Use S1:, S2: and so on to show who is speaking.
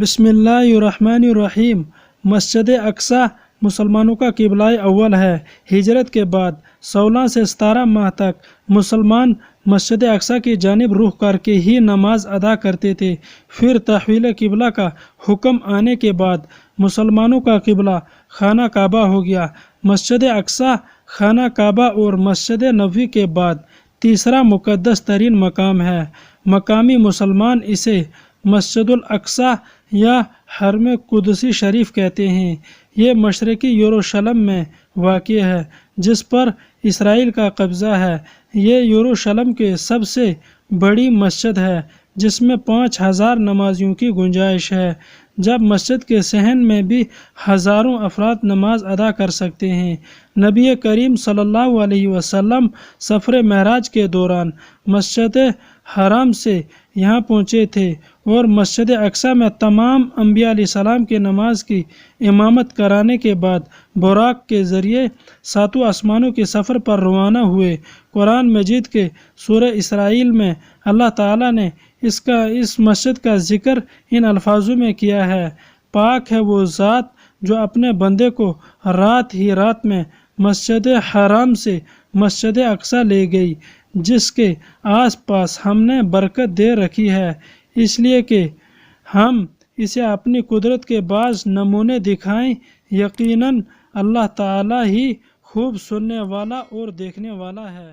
S1: بسم اللہ الرحمن الرحیم۔ مسجد اقصی مسلمانوں کا قبلہ اول ہے۔ ہجرت کے بعد 16 سے 17 ماہ تک مسلمان مسجد اقصی کی جانب رخ کر کے ہی نماز ادا کرتے تھے۔ پھر تحویل قبلہ کا حکم آنے کے بعد مسلمانوں کا قبلہ خانہ کعبہ ہو گیا۔ مسجد اقصی خانہ کعبہ اور مسجد نبوی کے بعد تیسرا مقدس ترین مقام ہے۔ مقامی مسلمان اسے مسجد الاقصی یا حرم قدسی شریف کہتے ہیں۔ یہ مشرقی یروشلم میں واقع ہے، جس پر اسرائیل کا قبضہ ہے۔ یہ یروشلم کی سب سے بڑی مسجد ہے، جس میں 5000 نمازیوں کی گنجائش ہے، جب مسجد کے صحن میں بھی ہزاروں افراد نماز ادا کر سکتے ہیں۔ نبی کریم صلی اللہ علیہ وسلم سفر معراج کے دوران مسجد حرام سے یہاں پہنچے تھے اور مسجد اقصی میں تمام انبیاء علیہ السلام کی نماز کی امامت کرانے کے بعد براق کے ذریعے 7 آسمانوں کے سفر پر روانہ ہوئے۔ قرآن مجید کے سورہ اسرائیل میں اللہ تعالیٰ نے اس مسجد کا ذکر ان الفاظوں میں کیا ہے: پاک ہے وہ ذات جو اپنے بندے کو رات ہی رات میں مسجد حرام سے مسجد اقصی لے گئی، جس کے آس پاس ہم نے برکت دے رکھی ہے، اس لیے کہ ہم اسے اپنی قدرت کے بعض نمونے دکھائیں۔ یقیناً اللہ تعالیٰ ہی خوب سننے والا اور دیکھنے والا ہے۔